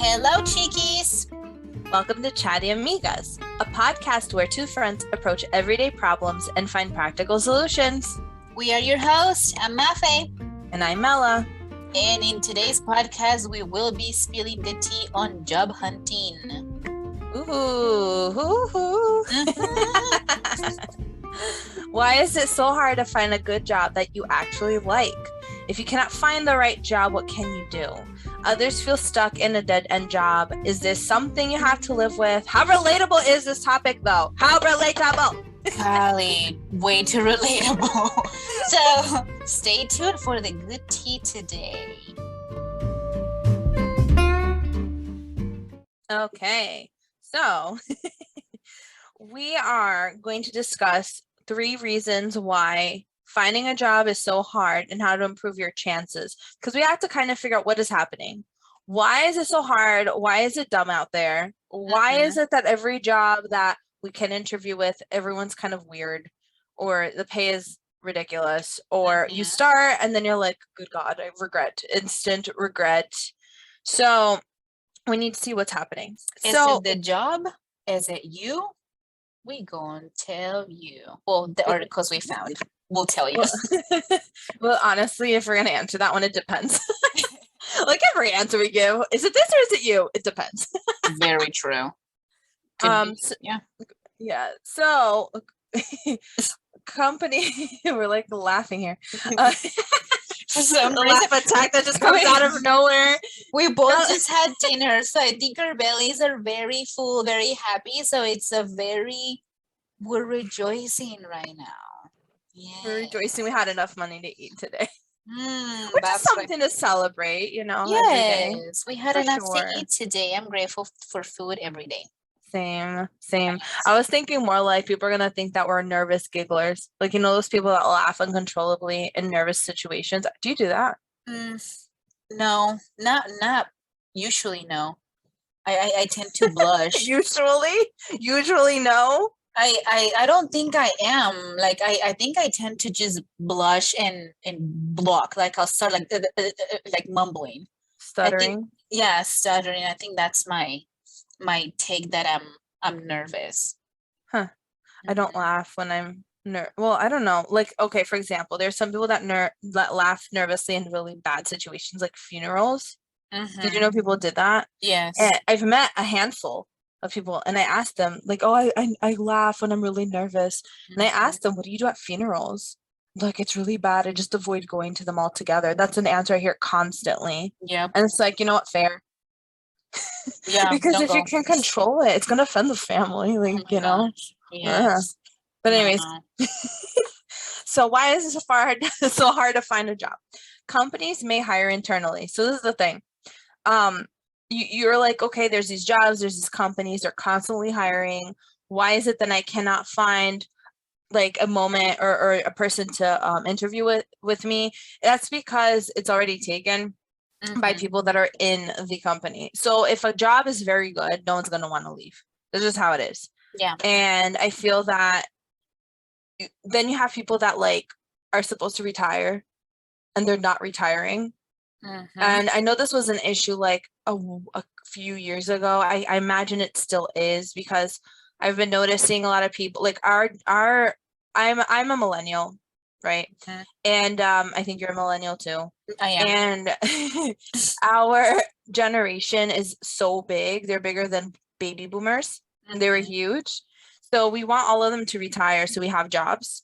Hello, Chiquis! Welcome to Chatty Amigas, a podcast where two friends approach everyday problems and find practical solutions. We are your hosts. I'm Mafe. And I'm Mela. And in today's podcast, we will be spilling the tea on job hunting. Ooh. Why is it so hard to find a good job that you actually like? If you cannot find the right job, what can you do? Others feel stuck in a dead-end job. Is this something you have to live with? How relatable is this topic, though? How relatable? Golly, way too relatable. So, stay tuned for the good tea today. Okay, so we are going to discuss 3 reasons why finding a job is so hard and how to improve your chances, because we have to kind of figure out what is happening. Why is it so hard? Why is it dumb out there? Why is it that every job that we can interview with, everyone's kind of weird, or the pay is ridiculous, or you start and then you're like, good God, I regret, instant regret. So we need to see what's happening. Is it the job? Is it you? We gonna tell you. Well, the articles we found will tell you. Well, honestly, if we're gonna answer that one, it depends. Like every answer we give, is it this or is it you? It depends. Very true. So company, we're like laughing here. Some the laugh attack that just comes out of nowhere. We both just had dinner, so I think our bellies are very full, very happy. So we're rejoicing right now. Yeah, we're rejoicing. We had enough money to eat today. Which is something to celebrate, you know. Yes, we had enough to eat today. I'm grateful for food every day. Same. I was thinking more like people are gonna think that we're nervous gigglers, like, you know, those people that laugh uncontrollably in nervous situations. Do you do that? No, not usually. No, I tend to blush. usually no. I don't think I am. Like I think I tend to just blush and block. Like I'll start like mumbling, stuttering. Stuttering. I think that's my take that I'm nervous. I don't laugh when I'm well, I don't know. Like, okay, for example, there's some people that laugh nervously in really bad situations, like funerals. Did you know people did that? Yes. And I've met a handful of people, and I asked them, like, oh, I laugh when I'm really nervous. And I asked them, what do you do at funerals? Like, it's really bad. I just avoid going to them altogether. That's an answer I hear constantly. Yeah. And it's like, you know what, fair. Yeah. Because if you can't control it, it's gonna offend the family, like, you know. Yes. But anyways, so why is this so hard to find a job? Companies may hire internally. So this is the thing. You're like, okay, there's these jobs, there's these companies, they're constantly hiring. Why is it that I cannot find like a moment or a person to interview with me? That's because it's already taken by people that are in the company. So if a job is very good, no one's going to want to leave. That's just how it is. Yeah. And I feel that then you have people that like are supposed to retire and they're not retiring. And I know this was an issue like a few years ago. I imagine it still is, because I've been noticing a lot of people like I'm a millennial, right? And I think you're a millennial too. I am. And our generation is so big. They're bigger than baby boomers. They were huge. So we want all of them to retire so we have jobs,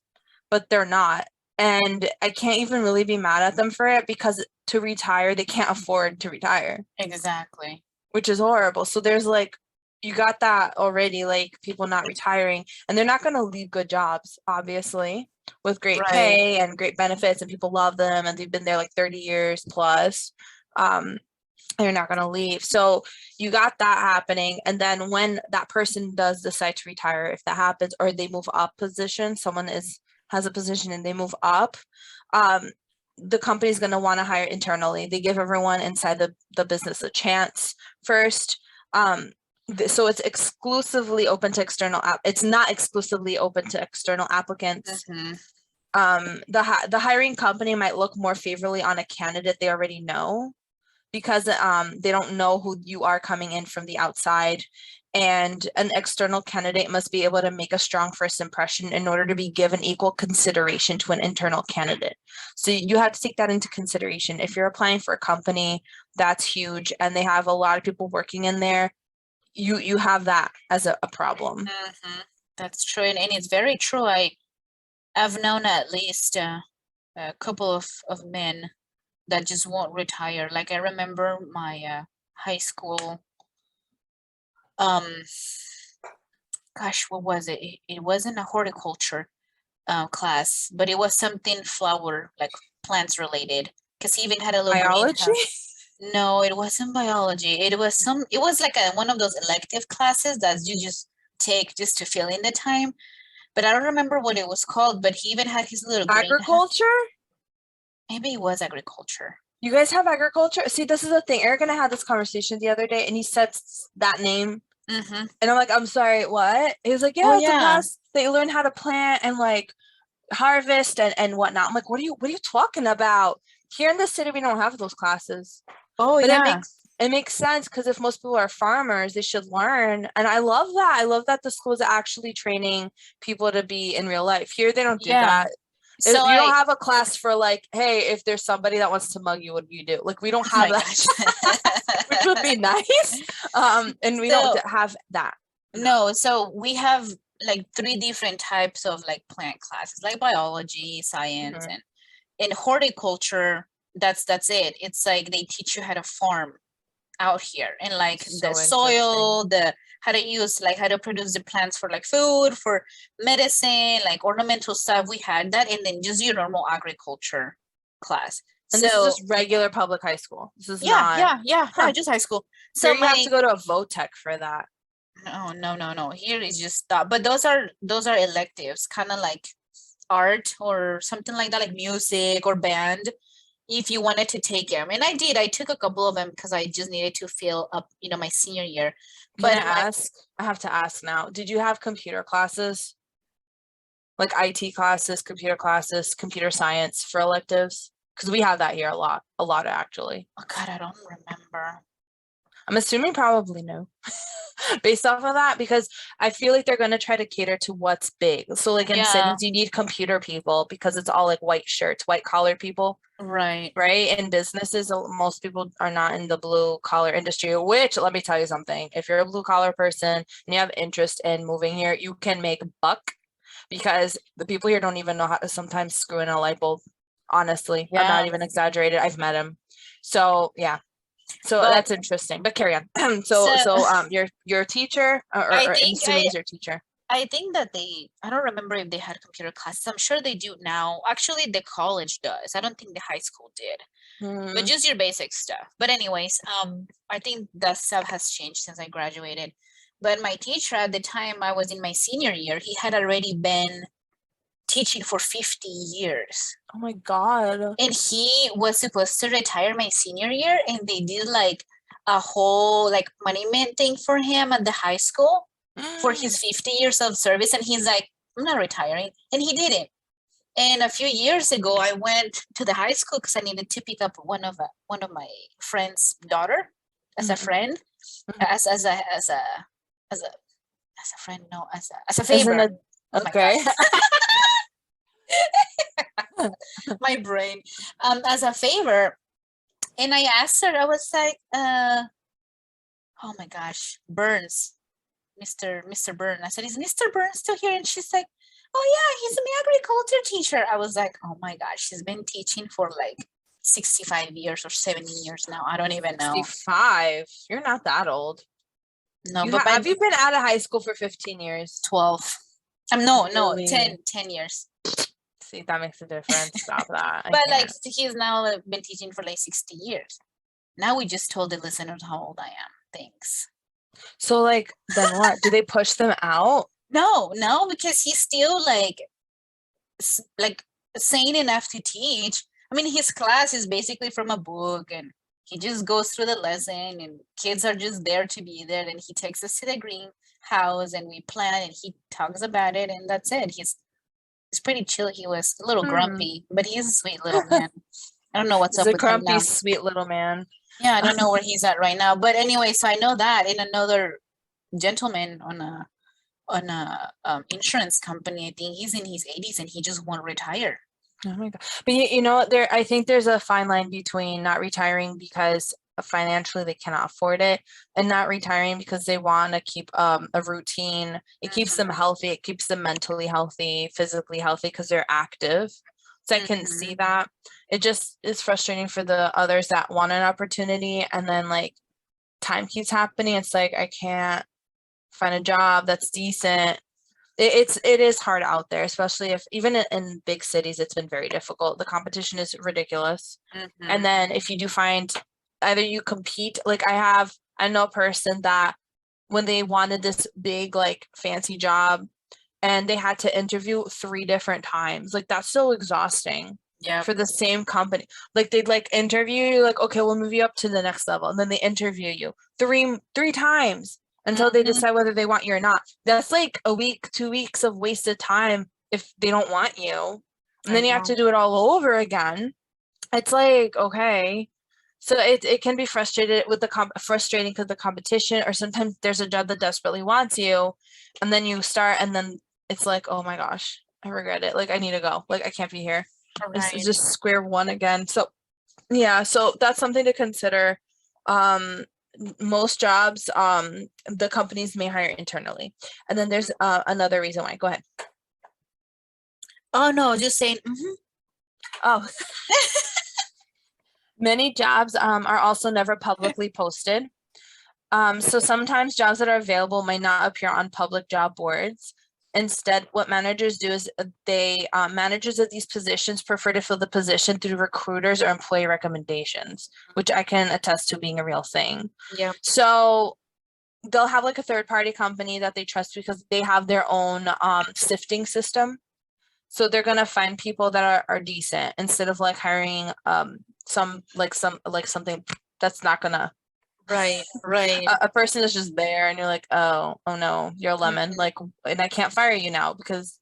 but they're not. And I can't even really be mad at them for it, because to retire, they can't afford to retire. Exactly. Which is horrible. So there's like, you got that already, like people not retiring, and they're not going to leave good jobs, obviously, with great pay and great benefits, and people love them and they've been there like 30 years plus. They're not going to leave. So you got that happening. And then when that person does decide to retire, if that happens, or they move up position, someone has a position and they move up, the company is going to want to hire internally. They give everyone inside the business a chance first. So it's exclusively open to external it's not exclusively open to external applicants. The hiring company might look more favorably on a candidate they already know. because they don't know who you are coming in from the outside. And an external candidate must be able to make a strong first impression in order to be given equal consideration to an internal candidate. So you have to take that into consideration. If you're applying for a company, that's huge, and they have a lot of people working in there, you have that as a problem. Mm-hmm. That's true, and it's very true. I've known at least a couple of men that just won't retire. Like I remember my high school. Gosh, what was it? It wasn't a horticulture class, but it was something flower, like plants related. Because he even had a little Biology? greenhouse. No, it wasn't biology. It was like one of those elective classes that you just take just to fill in the time. But I don't remember what it was called, but he even had his little greenhouse. Agriculture? Maybe it was agriculture. You guys have agriculture? See, this is the thing. Eric and I had this conversation the other day, and he said that name. Mm-hmm. And I'm like, I'm sorry, what? He was like, yeah, it's a class. They learn how to plant and like harvest and whatnot. I'm like, what are you talking about? Here in the city, we don't have those classes. Oh, but yeah. It makes sense, because if most people are farmers, they should learn. And I love that. I love that the school is actually training people to be in real life. Here, they don't do that. So you don't have a class for like, hey, if there's somebody that wants to mug you, what do you do? Like, we don't have that, which would be nice. And we don't have that. No, so we have like 3 different types of like plant classes, like biology, science, and in horticulture, that's it. It's like they teach you how to farm out here, and like the soil, how to use, like how to produce the plants for like food, for medicine, like ornamental stuff. We had that, and then just your normal agriculture class. And this is just regular public high school. This is not just high school. So you have to go to a VOTEC for that. No. Here is just that, but those are electives, kind of like art or something like that, like music or band, if you wanted to take them. And I took a couple of them because I just needed to fill up, my senior year. But I have to ask now, did you have computer classes? Like IT classes, computer science for electives? Because we have that here a lot actually. Oh God, I don't remember. I'm assuming probably no. Based off of that, because I feel like they're going to try to cater to what's big. So like in cities, you need computer people because it's all like white shirts, white collar people. Right. In businesses, most people are not in the blue collar industry, which, let me tell you something, if you're a blue collar person and you have interest in moving here, you can make buck, because the people here don't even know how to sometimes screw in a light bulb. Honestly, I'm not even exaggerated. I've met him. So yeah. So that's interesting, but carry on. so your teacher, or assuming is your teacher. I think that I don't remember if they had computer classes. I'm sure they do now. Actually, the college does. I don't think the high school did, but just your basic stuff. But anyways, I think that stuff has changed since I graduated. But my teacher at the time I was in my senior year, he had already been teaching for 50 years. Oh my God. And he was supposed to retire my senior year, and they did like a whole like monument thing for him at the high school for his 50 years of service. And he's like, I'm not retiring. And he didn't. And a few years ago, I went to the high school because I needed to pick up one of my friend's daughter as a friend, as a friend, no, as a favor. Okay. My brain, as a favor. And I asked her, I was like, oh my gosh, Burns, Mr. Burns. I said, is Mr. Burns still here? And she's like, oh yeah, he's an agriculture teacher. I was like, oh my gosh, she's been teaching for like 65 years or 70 years now. I don't even know. 65? You're not that old. No, but have you been out of high school for 15 years? 12. No, 10 years. See, that makes a difference. Stop that. But like, he's now been teaching for like 60 years. Now we just told the listeners how old I am. Thanks. So like, then what? Do they push them out? No, because he's still like sane enough to teach. I mean, his class is basically from a book, and he just goes through the lesson, and kids are just there to be there. And he takes us to the greenhouse, and we plant, and he talks about it, and that's it. He's pretty chill. He was a little grumpy, but he's a sweet little man. I don't know what's up with him now. He's a grumpy, sweet little man. Yeah, I don't know where he's at right now. But anyway, so I know that in another gentleman on a insurance company, I think he's in his 80s and he just won't retire. Oh my God. But you know, I think there's a fine line between not retiring because financially they cannot afford it and not retiring because they want to keep a routine. It keeps them healthy. It keeps them mentally healthy, physically healthy because they're active. So I can see that. It just is frustrating for the others that want an opportunity and then like time keeps happening. It's like I can't find a job that's decent. It is hard out there, especially if even in big cities, it's been very difficult. The competition is ridiculous. And then if you do find either you compete, like I know a person that when they wanted this big, like fancy job and they had to interview 3 different times, like that's so exhausting. Yeah. For the same company. Like they'd like interview you, like, okay, we'll move you up to the next level. And then they interview you three times until they decide whether they want you or not. That's like a week, 2 weeks of wasted time if they don't want you. And then you have to do it all over again. It's like, okay. So it can be frustrated with frustrating because the competition, or sometimes there's a job that desperately wants you, and then you start, and then it's like, oh my gosh, I regret it. Like I need to go. Like I can't be here. It's just square one again. So yeah, so that's something to consider. Most jobs, the companies may hire internally. And then there's another reason why. Go ahead. Oh no, just saying. Oh. Many jobs are also never publicly posted. So sometimes jobs that are available might not appear on public job boards. Instead, what managers do is managers of these positions prefer to fill the position through recruiters or employee recommendations, which I can attest to being a real thing. Yeah. So they'll have like a third-party company that they trust because they have their own sifting system. So they're gonna find people that are decent instead of like hiring something that's not gonna. Right. A person is just there and you're like, oh no, you're a lemon. Like, and I can't fire you now because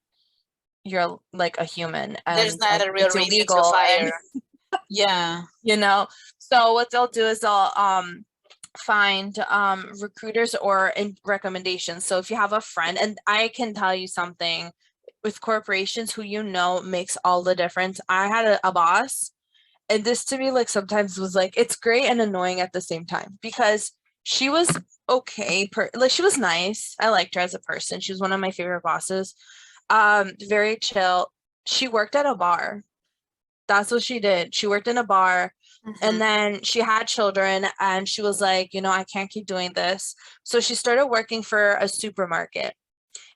you're like a human and there's not a real it's reason to illegal. fire. And Yeah. so what they'll do is they'll find recruiters or recommendations. So if you have a friend, and I can tell you something with corporations, who makes all the difference. I had a boss, and this to me like sometimes was like it's great and annoying at the same time because she was okay, like she was nice. I liked her as a person. She was one of my favorite bosses. Very chill. She worked at a bar. That's what she did. She worked in a bar. And then she had children and she was like, I can't keep doing this. So she started working for a supermarket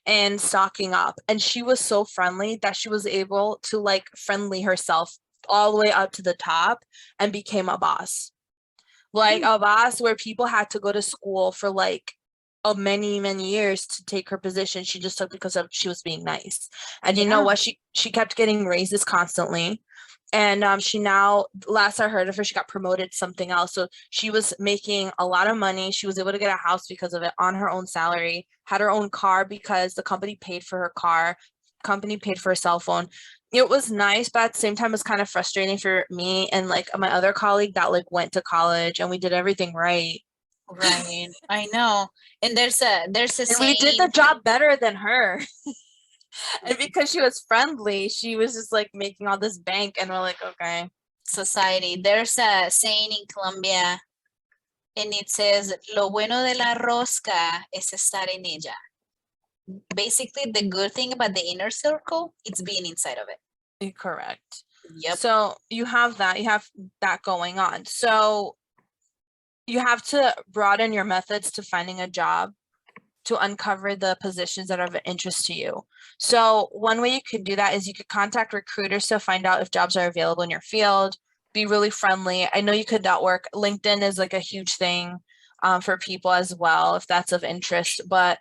and stocking up. And she was so friendly that she was able to like friendly herself all the way up to the top and became a boss. Like a boss where people had to go to school for like many years to take her position. She just took because she was being nice. And you know what? She kept getting raises constantly. And she now, last I heard of her, she got promoted to something else. So she was making a lot of money. She was able to get a house because of it on her own salary, had her own car because the company paid for her car, company paid for her cell phone. It was nice, but at the same time, it was kind of frustrating for me and like my other colleague that like went to college and we did everything right. Right. I know. And there's a And saying, we did the job better than her. And because she was friendly, she was just like making all this bank and we're like, okay. Society. There's a saying in Colombia and it says, lo bueno de la rosca es estar en ella. Basically, the good thing about the inner circle, it's being inside of it. Correct. Yep. So you have that going on. So you have to broaden your methods to finding a job to uncover the positions that are of interest to you. So one way you could do that is you could contact recruiters to find out if jobs are available in your field. Be really friendly. I know you could network. LinkedIn is like a huge thing for people as well, if that's of interest. But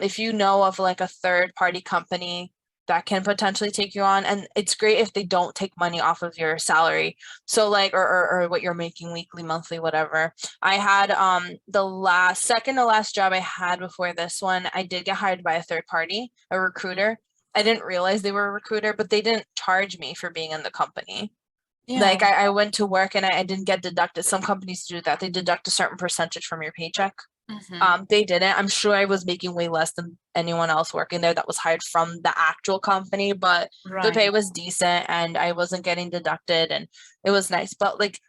if you know of like a third party company that can potentially take you on, and it's great if they don't take money off of your salary. So like, or what you're making weekly, monthly, whatever. I had the second to last job I had before this one, I did get hired by a third party, a recruiter. I didn't realize they were a recruiter, but they didn't charge me for being in the company. Like I went to work and I didn't get deducted. Some companies do that. They deduct a certain percentage from your paycheck. They didn't. I'm sure I was making way less than anyone else working there that was hired from the actual company, but the pay was decent and I wasn't getting deducted and it was nice. But like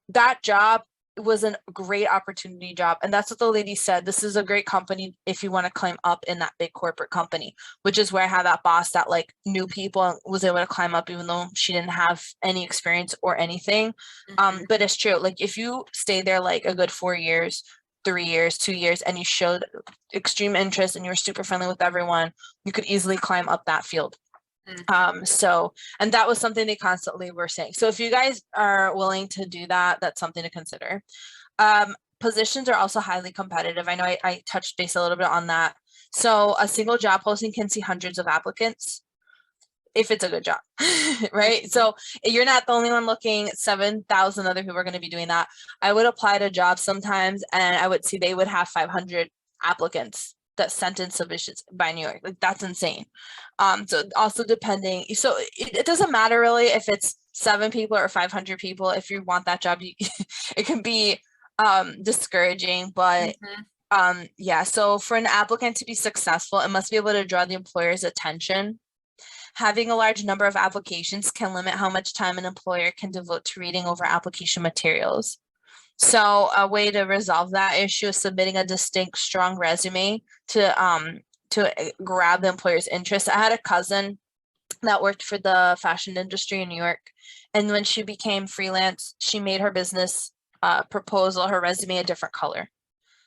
that job was a great opportunity job. And that's what the lady said. This is a great company if you want to climb up in that big corporate company, which is where I had that boss that like knew people and was able to climb up even though she didn't have any experience or anything. But it's true. Like if you stay there like a good 4 years, 3 years, 2 years, and you showed extreme interest and you were super friendly with everyone, you could easily climb up that field. And that was something they constantly were saying. So if you guys are willing to do that, that's something to consider. Positions are also highly competitive. I know I touched base a little bit on that. So a single job posting can see hundreds of applicants if it's a good job, right? So you're not the only one looking. 7,000 other people are going to be doing that. I would apply to jobs sometimes and I would see they would have 500 applicants that sent in submissions by New York. Like that's insane. So also depending, so it doesn't matter really if it's 7 people or 500 people. If you want that job, it can be discouraging, but yeah. So for an applicant to be successful, it must be able to draw the employer's attention. Having a large number of applications can limit how much time an employer can devote to reading over application materials. So a way to resolve that issue is submitting a distinct, strong resume to grab the employer's interest. I had a cousin that worked for the fashion industry in New York, and when she became freelance, she made her business proposal, her resume, a different color.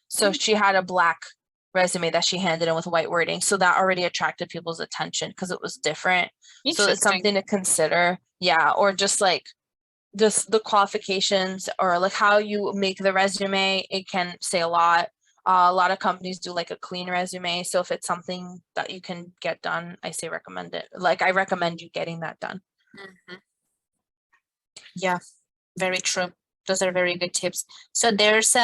So she had a black resume that she handed in with white wording. So that already attracted people's attention because it was different. So it's something to consider. Yeah, or just like just the qualifications or like how you make the resume, it can say a lot. A lot of companies do like a clean resume. So if it's something that you can get done, I say recommend it. Like I recommend you getting that done. Yeah, very true. Those are very good tips. So there's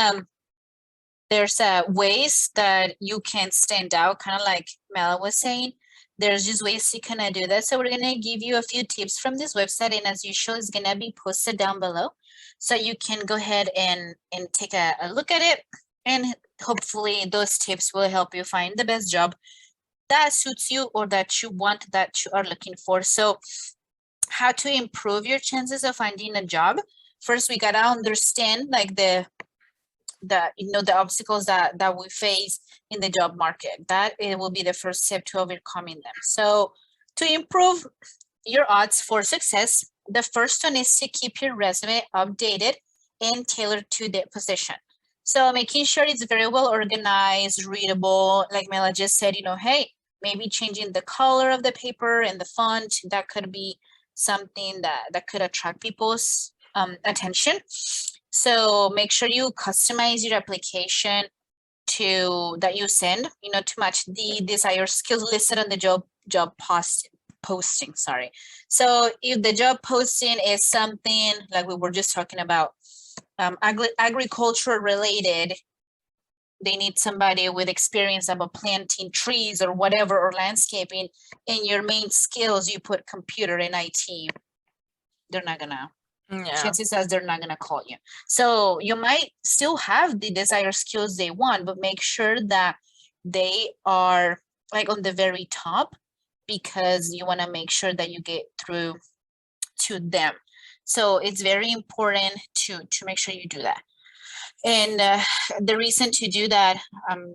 ways that you can stand out, kind of like Mela was saying. There's just ways you can do that. So we're going to give you a few tips from this website, and as usual, it's going to be posted down below. So you can go ahead and take a look at it, and hopefully those tips will help you find the best job that suits you or that you want, that you are looking for. So how to improve your chances of finding a job? First, we got to understand like the obstacles that we face in the job market. That it will be the first step to overcoming them. So to improve your odds for success, the first one is to keep your resume updated and tailored to the position. So making sure it's very well organized, readable, like Mela just said, hey, maybe changing the color of the paper and the font, that could be something that could attract people's attention. So make sure you customize your application that you send, to match the desired skills listed on the job posting. Sorry. So if the job posting is something like we were just talking about, agriculture related, they need somebody with experience about planting trees or whatever, or landscaping, and your main skills, you put computer and IT, they're not gonna. Chances are they're not gonna call you. So you might still have the desired skills they want, but make sure that they are like on the very top, because you want to make sure that you get through to them. So it's very important to make sure you do that. And the reason to do that,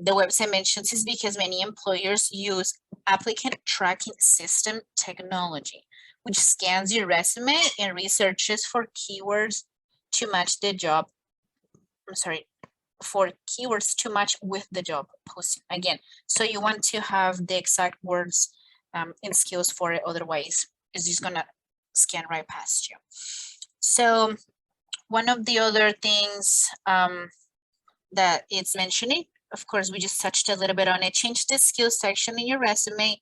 the website mentions, is because many employers use applicant tracking system technology, which scans your resume and researches for keywords to match the job. For keywords to match with the job posting. Again, so you want to have the exact words and skills for it. Otherwise, it's just gonna scan right past you. So one of the other things that it's mentioning, of course, we just touched a little bit on it, change the skills section in your resume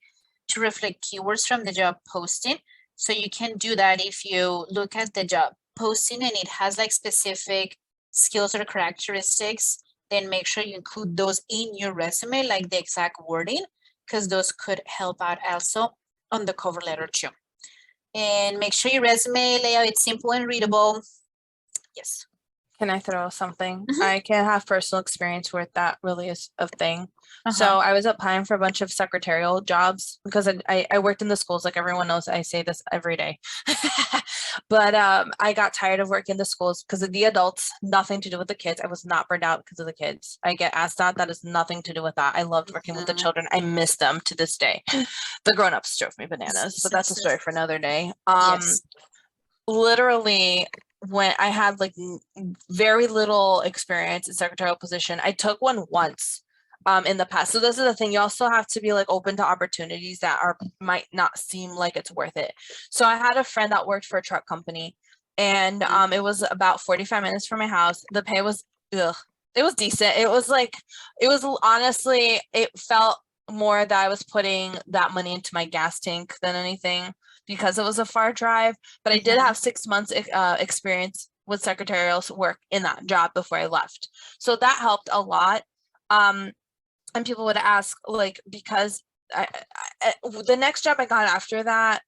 to reflect keywords from the job posting. So you can do that if you look at the job posting and it has like specific skills or characteristics, then make sure you include those in your resume, like the exact wording, because those could help out also on the cover letter too. And make sure your resume layout is simple and readable. Yes. Can I throw something? Mhm. I can have personal experience where that really is a thing. So Uh-huh. I was applying for a bunch of secretarial jobs because I worked in the schools, like everyone knows. I say this every day. But I got tired of working in the schools because of the adults, nothing to do with the kids. I was not burned out because of the kids. I get asked that. That is nothing to do with that. I loved working with the Mhm. children. I miss them to this day. The grown-ups drove me bananas, but that's a story for another day. Yes. Literally when I had like very little experience in secretarial position, I took one once in the past. So this is the thing, you also have to be like open to opportunities that are might not seem like it's worth it. So I had a friend that worked for a truck company, and it was about 45 minutes from my house. The pay was it was decent. It was like, it was honestly, it felt more that I was putting that money into my gas tank than anything because it was a far drive. But I did Mhm. have 6 months experience with secretarial work in that job before I left. So that helped a lot. And people would ask, like, because the next job I got after that,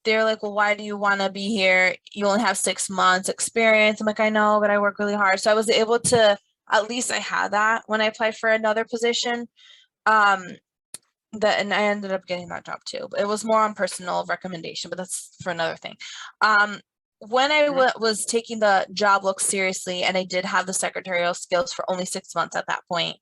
they're like, well, why do you want to be here? You only have 6 months experience. I'm like, I know, but I work really hard. So I was able to, at least I had that when I applied for another position. Um, and I ended up getting that job too. But it was more on personal recommendation, but that's for another thing. When I was taking the job look seriously, and I did have the secretarial skills for only 6 months at that point.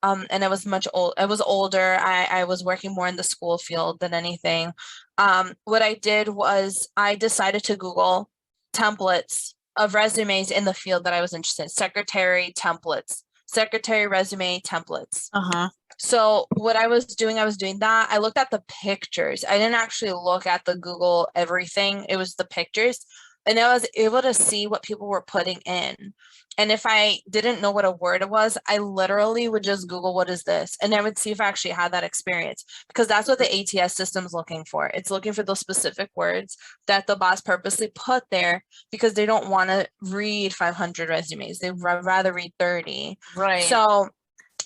And I was I was older. I was working more in the school field than anything. What I did was I decided to Google templates of resumes in the field that I was interested in. Secretary templates, secretary resume templates. Uh-huh. So what I was doing that. I looked at the pictures. I didn't actually look at the Google everything. It was the pictures. And I was able to see what people were putting in. And if I didn't know what a word was, I literally would just Google, what is this? And I would see if I actually had that experience, because that's what the ATS system is looking for. It's looking for those specific words that the boss purposely put there because they don't want to read 500 resumes. They'd rather read 30. Right. So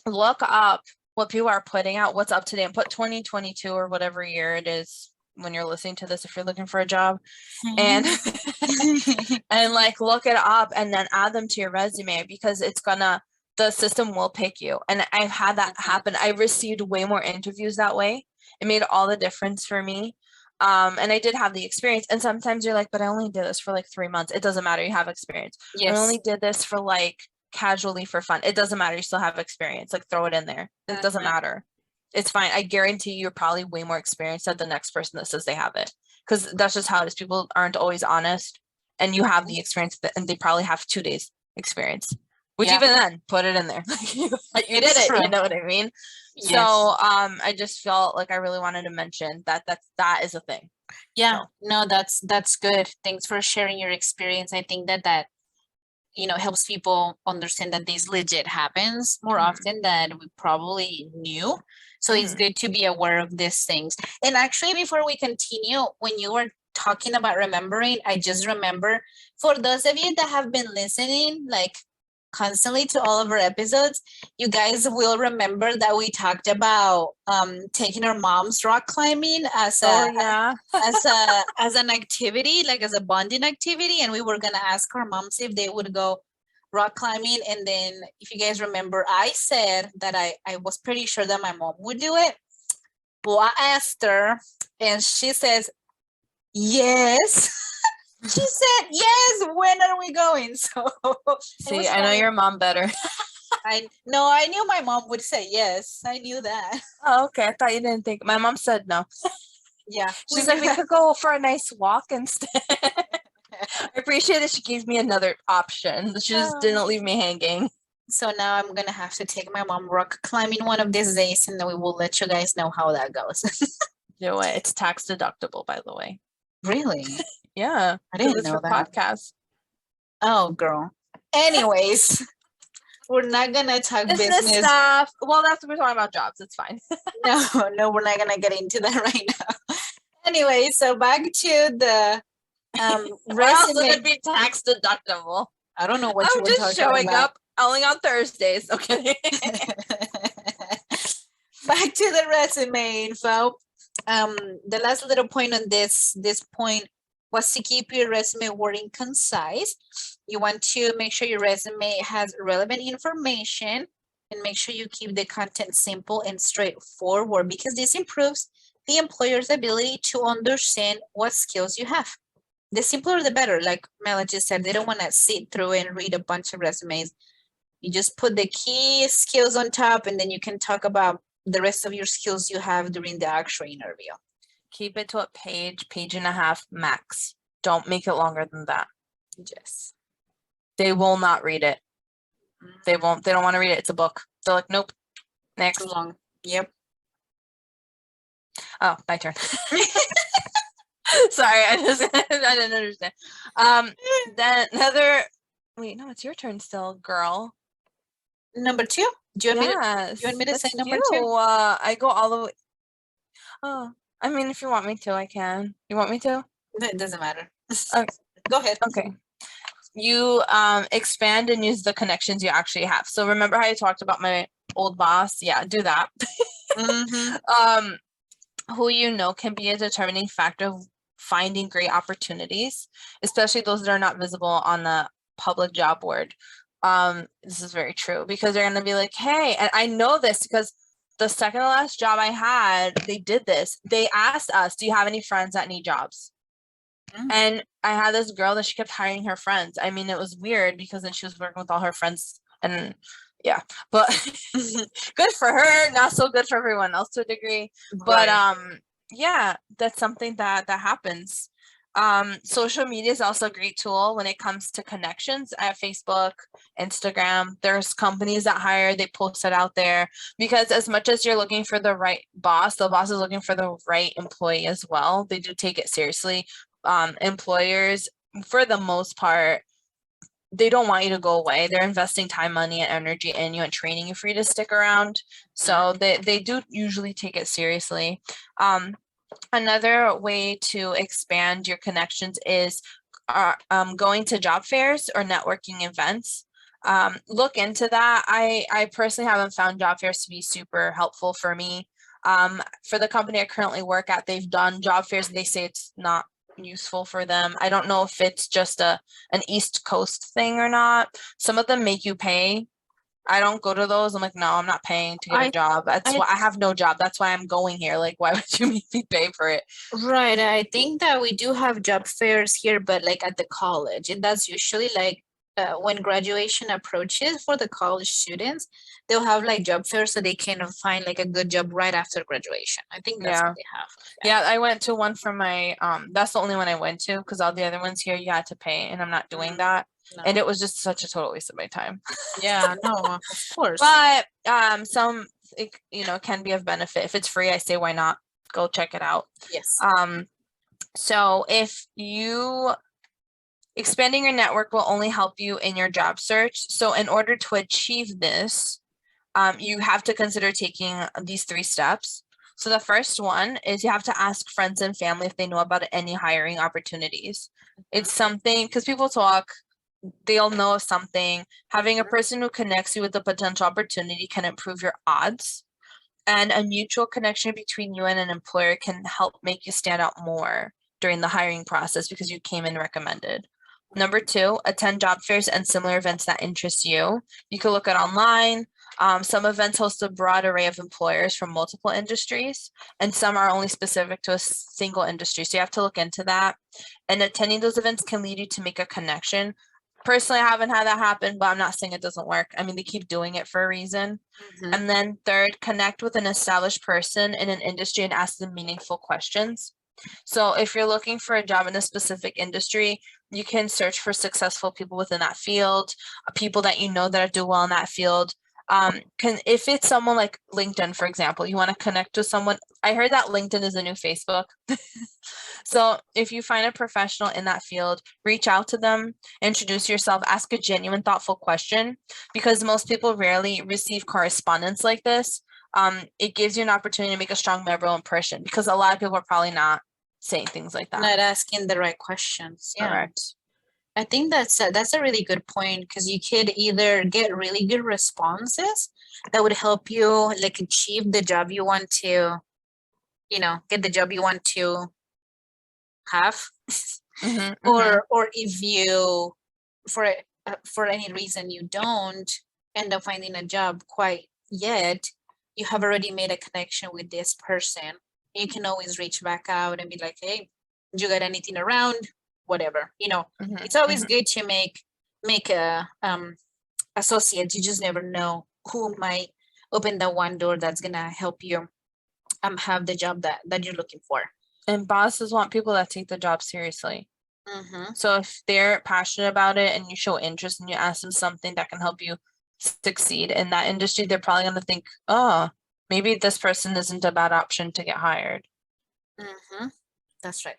look up what people are putting out, what's up to date, and put 2022 or whatever year it is when you're listening to this, if you're looking for a job, and and like look it up and then add them to your resume, because the system will pick you. And I've had that happen. I received way more interviews that way. It made all the difference for me. And I did have the experience. And sometimes you're like, but I only did this for like 3 months. It doesn't matter. You have experience. I only did this for like casually for fun. It doesn't matter. You still have experience. Like, throw it in there. It doesn't matter. It's fine. I guarantee you're probably way more experienced than the next person that says they have it, because that's just how it is. People aren't always honest, and you have the experience, and they probably have 2 days experience, which even then, put it in there. You did it. You know what I mean? Yes. So I just felt like I really wanted to mention that that is a thing. Yeah, no, that's good. Thanks for sharing your experience. I think that helps people understand that this legit happens more often than we probably knew. So it's good to be aware of these things. And actually, before we continue, when you were talking about remembering, I just remember, for those of you that have been listening, like, constantly to all of our episodes, you guys will remember that we talked about taking our moms rock climbing as an activity, like as a bonding activity, and we were gonna ask our moms if they would go rock climbing. And then, if you guys remember, I said that I was pretty sure that my mom would do it. Well, I asked her, and she says yes. She said yes. When are we going? So see, I know your mom better. I knew my mom would say yes. I knew that. Oh, okay. I thought you didn't think. My mom said no. Yeah, she said we could go for a nice walk instead. I appreciate that she gave me another option. She just didn't leave me hanging. So now I'm gonna have to take my mom rock climbing one of these days, and then we will let you guys know how that goes. Do it. It's tax deductible, by the way. Really? Yeah. I didn't know that. Podcast. Oh, girl. Anyways, we're not gonna talk business stuff. Well, that's what we're talking about, jobs. It's fine. No, we're not gonna get into that right now. Anyway, so back to the resume. It'd be tax deductible. I don't know what I'm just showing up only on Thursdays. Okay. Back to the resume info. The last little point on this point was to keep your resume wording concise. You want to make sure your resume has relevant information and make sure you keep the content simple and straightforward because this improves the employer's ability to understand what skills you have. The simpler, the better. Like Mela just said, they don't want to sit through and read a bunch of resumes. You just put the key skills on top and then you can talk about the rest of your skills you have during the actual interview. Keep it to a page and a half max. Don't make it longer than that. Yes. They will not read it. They don't want to read it. It's a book. They're like, nope. Next. Too long. Yep. Oh, my turn. Sorry, I didn't understand. Then wait, no, it's your turn still, girl. Number 2? Do you want me to say number 2? I go all the way. Oh, I mean, if you want me to, I can. You want me to? It doesn't matter. Okay. Go ahead. Okay. You expand and use the connections you actually have. So remember how I talked about my old boss? Yeah, do that. Mm-hmm. Who you know can be a determining factor of finding great opportunities, especially those that are not visible on the public job board. This is very true because they're going to be like, hey, and I know this because the second to last job I had, they did this. They asked us, do you have any friends that need jobs? And I had this girl that she kept hiring her friends. I mean, it was weird because then she was working with all her friends and yeah, but good for her, not so good for everyone else to a degree. But yeah, that's something that happens. Social media is also a great tool when it comes to connections at Facebook, Instagram. There's companies that hire, they post it out there because as much as you're looking for the right boss, the boss is looking for the right employee as well. They do take it seriously. Employers, for the most part, they don't want you to go away. They're investing time, money, and energy in you and training you for you to stick around. So they do usually take it seriously. Another way to expand your connections is going to job fairs or networking events. Look into that. I personally haven't found job fairs to be super helpful for me. For the company I currently work at, they've done job fairs and they say it's not useful for them. I don't know if it's just an East Coast thing or not. Some of them make you pay. I don't go to those. I'm like, no, I'm not paying to get a job. That's why I have no job. That's why I'm going here. Like, why would you make me pay for it? Right. I think that we do have job fairs here, but like at the college, and that's usually like when graduation approaches for the college students, they'll have like job fairs so they can find like a good job right after graduation. I think that's what they have. Yeah, I went to one for my that's the only one I went to because all the other ones here you had to pay and I'm not doing that. No. And it was just such a total waste of my time. Yeah, no, of course. But some it, can be of benefit. If it's free, I say why not? Go check it out. Yes. So if you expanding your network will only help you in your job search. So in order to achieve this, you have to consider taking these 3 steps. So the first one is you have to ask friends and family if they know about any hiring opportunities. It's something, because people talk, they'll know of something. Having a person who connects you with a potential opportunity can improve your odds. And a mutual connection between you and an employer can help make you stand out more during the hiring process because you came in recommended. Number 2, attend job fairs and similar events that interest you. You can look at online. Some events host a broad array of employers from multiple industries, and some are only specific to a single industry. So you have to look into that. And attending those events can lead you to make a connection. Personally, I haven't had that happen, but I'm not saying it doesn't work. I mean, they keep doing it for a reason. And then 3rd, connect with an established person in an industry and ask them meaningful questions. So if you're looking for a job in a specific industry, you can search for successful people within that field, people that you know that do well in that field. If it's someone like LinkedIn, for example, you want to connect with someone. I heard that LinkedIn is the new Facebook. So if you find a professional in that field, reach out to them, introduce yourself, ask a genuine, thoughtful question, because most people rarely receive correspondence like this. It gives you an opportunity to make a strong memorable impression because a lot of people are probably not saying things like that. Not asking the right questions. Yeah. Correct. I think that's a really good point because you could either get really good responses that would help you like achieve the job you want to, get the job you want to have, Or if you for any reason you don't end up finding a job quite yet, you have already made a connection with this person. You can always reach back out and be like, hey, you got anything around? Whatever. It's always good to make a associate. You just never know who might open that one door that's gonna help you have the job that you're looking for. And bosses want people that take the job seriously. Mm-hmm. So if they're passionate about it and you show interest and you ask them something that can help you succeed in that industry, they're probably going to think, oh, maybe this person isn't a bad option to get hired. Mm-hmm. That's right.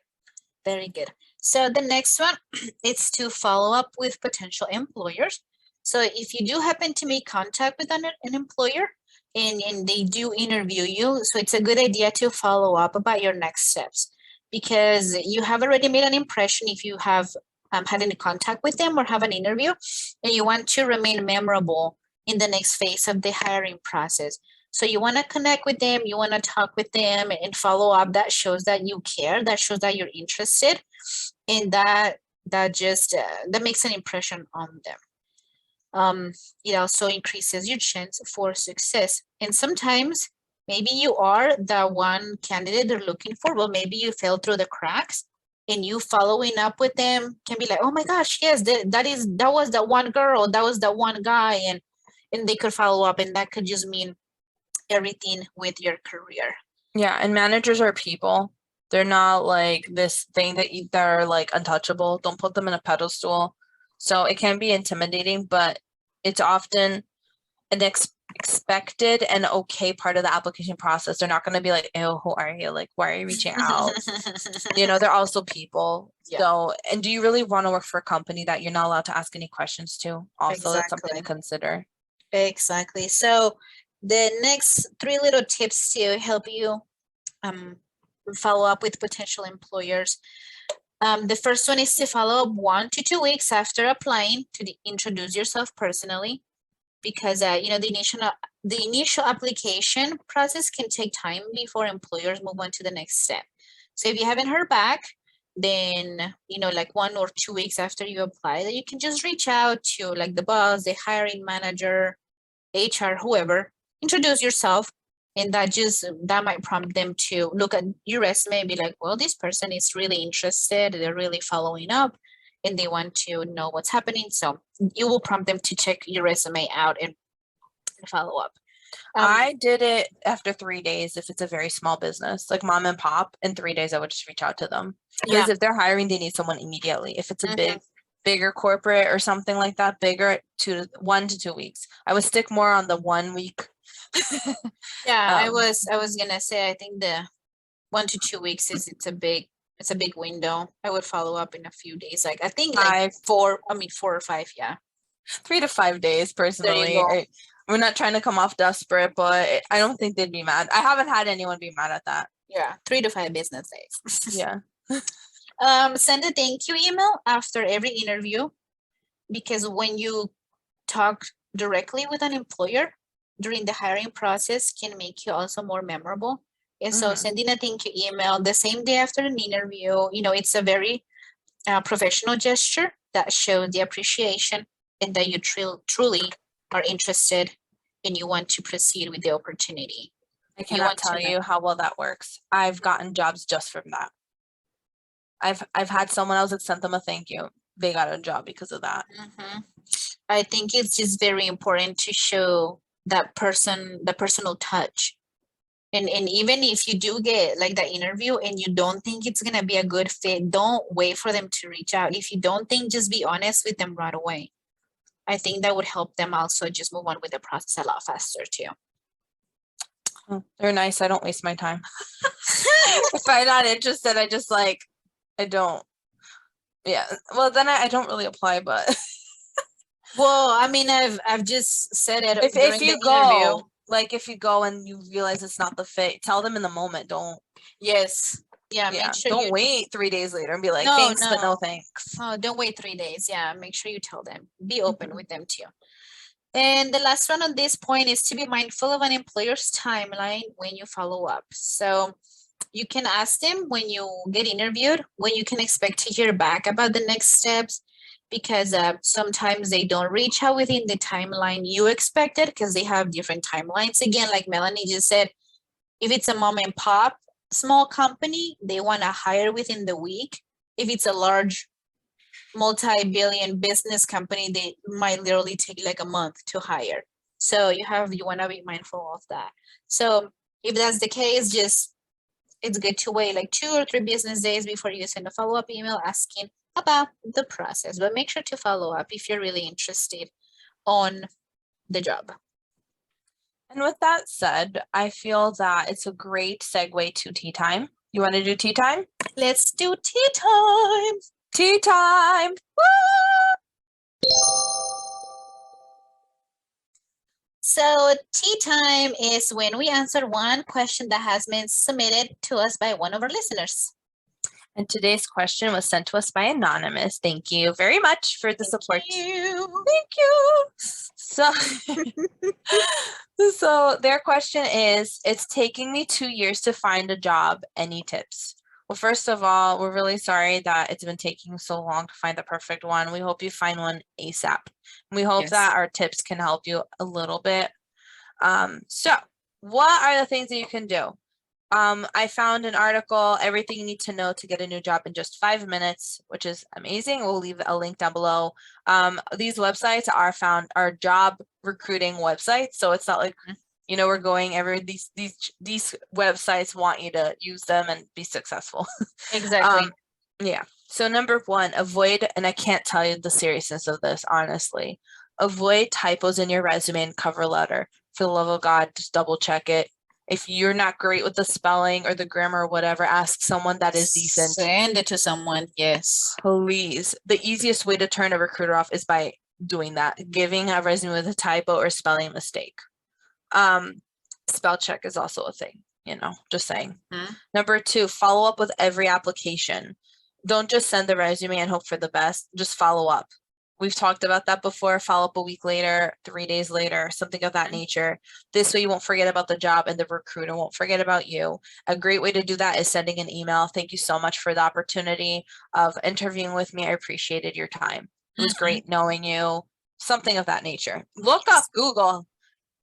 Very good. So the next one is to follow up with potential employers. So if you do happen to make contact with an employer and they do interview you, so it's a good idea to follow up about your next steps, because you have already made an impression if you have had any contact with them or have an interview, and you want to remain memorable in the next phase of the hiring process. So you want to connect with them, you want to talk with them and follow up. That shows that you care, that shows that you're interested, and that just that makes an impression on them. It also increases your chance for success. And sometimes maybe you are the one candidate they're looking for. Well, maybe you fell through the cracks, and you following up with them can be like, oh my gosh, yes, that was the one girl, that was the one guy, and they could follow up, and that could just mean everything with your career. Yeah, and managers are people. They're not like this thing that are like untouchable. Don't put them in a pedestal. So it can be intimidating, but it's often an expected and okay part of the application process. They're not going to be like, oh, who are you? Like, why are you reaching out? They're also people. Yeah. So, and do you really want to work for a company that you're not allowed to ask any questions to? Also, that's something to consider. Exactly. So the next 3 little tips to help you follow up with potential employers. The first one is to follow up 1 to 2 weeks after applying to introduce yourself personally, because the initial application process can take time before employers move on to the next step. So if you haven't heard back, then like 1 or 2 weeks after you apply, that you can just reach out to like the boss, the hiring manager, HR, whoever, introduce yourself, and that might prompt them to look at your resume and be like, well, this person is really interested, they're really following up, and they want to know what's happening. So you will prompt them to check your resume out and follow up. I did it after 3 days if it's a very small business, like mom and pop. In 3 days, I would just reach out to them. Because if they're hiring, they need someone immediately. If it's a bigger corporate or something like that, 1 to 2 weeks. I would stick more on the 1 week. I was gonna say, I think the 1 to 2 weeks it's a big window. I would follow up in a few days. Like I think like 4 or 5, 3 to 5 days personally. We're not trying to come off desperate, but I don't think they'd be mad. I haven't had anyone be mad at that. 3 to 5 business days. Yeah. Send a thank you email after every interview, because when you talk directly with an employer during the hiring process can make you also more memorable. And so sending a thank you email the same day after an interview, it's a very professional gesture that shows the appreciation and that you truly are interested and you want to proceed with the opportunity. I cannot tell you how well that works. I've gotten jobs just from that. I've had someone else that sent them a thank you. They got a job because of that. I think it's just very important to show that person, the personal touch. And even if you do get like the interview and you don't think it's going to be a good fit, don't wait for them to reach out. If you don't think, just be honest with them right away. I think that would help them also just move on with the process a lot faster too. They're nice. I don't waste my time. If I'm not interested, I don't. Yeah. Well, then I don't really apply, but. Well, I mean, I've just said it. If you go, like if you go and you realize it's not the fit, tell them in the moment. Don't. Yes. Yeah. Make sure don't wait 3 days later and be like, thanks, but no thanks. Oh, don't wait 3 days. Yeah. Make sure you tell them. Be open with them too. And the last one on this point is to be mindful of an employer's timeline when you follow up. So you can ask them when you get interviewed, when you can expect to hear back about the next steps, because sometimes they don't reach out within the timeline you expected because they have different timelines. Again, like Melanie just said, if it's a mom and pop small company, they want to hire within the week. If it's a large multi-billion business company, they might literally take like a month to hire. So you want to be mindful of that. So if that's the case, just it's good to wait like 2 or 3 business days before you send a follow-up email asking about the process. But make sure to follow up if you're really interested on the job. And with that said, I feel that it's a great segue to tea time. You want to do tea time? Let's do tea time. Tea time. Woo! So tea time is when we answer one question that has been submitted to us by one of our listeners. And today's question was sent to us by Anonymous. Thank you very much for the support. Thank you. Thank you. So, so their question is, it's taking me 2 years to find a job. Any tips? Well, first of all, we're really sorry that it's been taking so long to find the perfect one. We hope you find one ASAP. We hope that our tips can help you a little bit. So what are the things that you can do? I found an article, everything you need to know to get a new job in just 5 minutes, which is amazing. We'll leave a link down below. These websites are job recruiting websites. So it's not like, you know, we're going these websites want you to use them and be successful. Exactly. Yeah. So number 1, avoid, and I can't tell you the seriousness of this, honestly. Avoid typos in your resume and cover letter. For the love of God, just double check it. If you're not great with the spelling or the grammar or whatever, ask someone that is decent. Send it to someone. Yes. Please. The easiest way to turn a recruiter off is by doing that, giving a resume with a typo or spelling mistake. Spell check is also a thing, you know, just saying. Number 2, follow up with every application. Don't just send the resume and hope for the best. Just follow up. We've talked about that before. Follow up a week later, 3 days later, something of that nature. This way you won't forget about the job and the recruiter won't forget about you. A great way to do that is sending an email. Thank you so much for the opportunity of interviewing with me. I appreciated your time. It was great knowing you. Something of that nature. Look up Google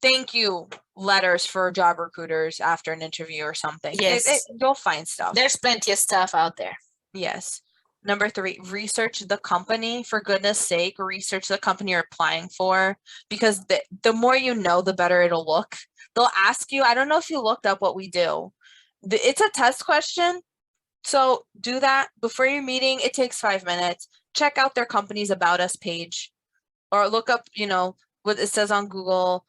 thank you letters for job recruiters after an interview or something. Yes. You'll find stuff. There's plenty of stuff out there. Yes. Number 3, research the company. For goodness sake, research the company you're applying for, because the more you know, the better it'll look. They'll ask you, I don't know if you looked up what we do. It's a test question. So do that before your meeting. It takes 5 minutes. Check out their company's About Us page, or look up, you know, what it says on Google.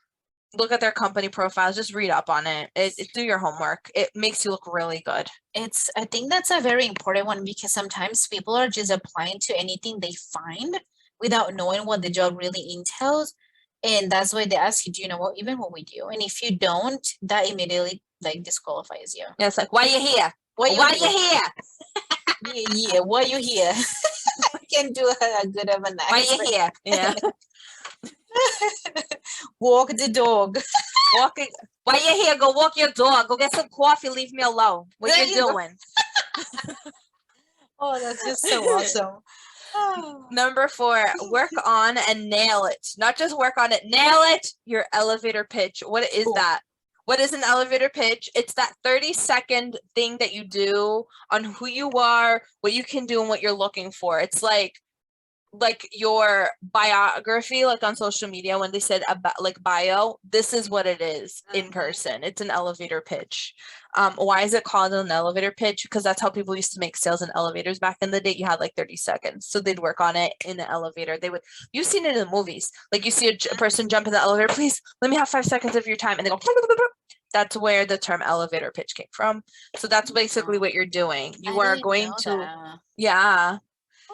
Look at their company profiles, just read up on it. Do your homework. It makes you look really good. I think that's a very important one, because sometimes people are just applying to anything they find without knowing what the job really entails. And that's why they ask you, do you know what we do? And if you don't, that immediately like disqualifies you. Yeah, it's like, why you here? Why you here? Yeah, why you here? I can do a good of an accent. Why you here? Yeah. Walk the dog. Why you here? Go walk your dog. Go get some coffee. Leave me alone. What you doing? Oh, that's just so awesome. Number 4, work on and nail it. Not just work on it, nail it. Your elevator pitch. What is that? What is an elevator pitch? It's that 30-second thing that you do on who you are, what you can do, and what you're looking for. It's like your biography, like on social media, when they said about like bio, this is what it is in person. It's an elevator pitch. Why is it called an elevator pitch? Because that's how people used to make sales in elevators back in the day. You had like 30 seconds. So they'd work on it in an elevator. You've seen it in the movies. Like you see a person jump in the elevator, please let me have 5 seconds of your time. And they go, that's where the term elevator pitch came from. So that's basically what you're doing. You are going to, yeah.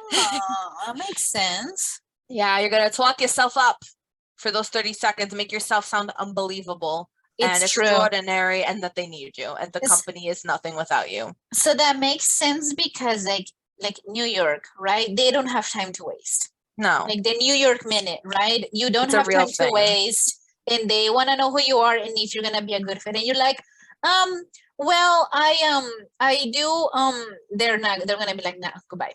That makes sense. Yeah, you're gonna talk yourself up for those 30 seconds, make yourself sound unbelievable and extraordinary, and that they need you, and the company is nothing without you. So that makes sense, because like New York, right? They don't have time to waste. No. Like the New York minute, right? You don't have time to waste, and they want to know who you are and if you're gonna be a good fit. And you're like, Well, I do, they're gonna be like, nah, goodbye.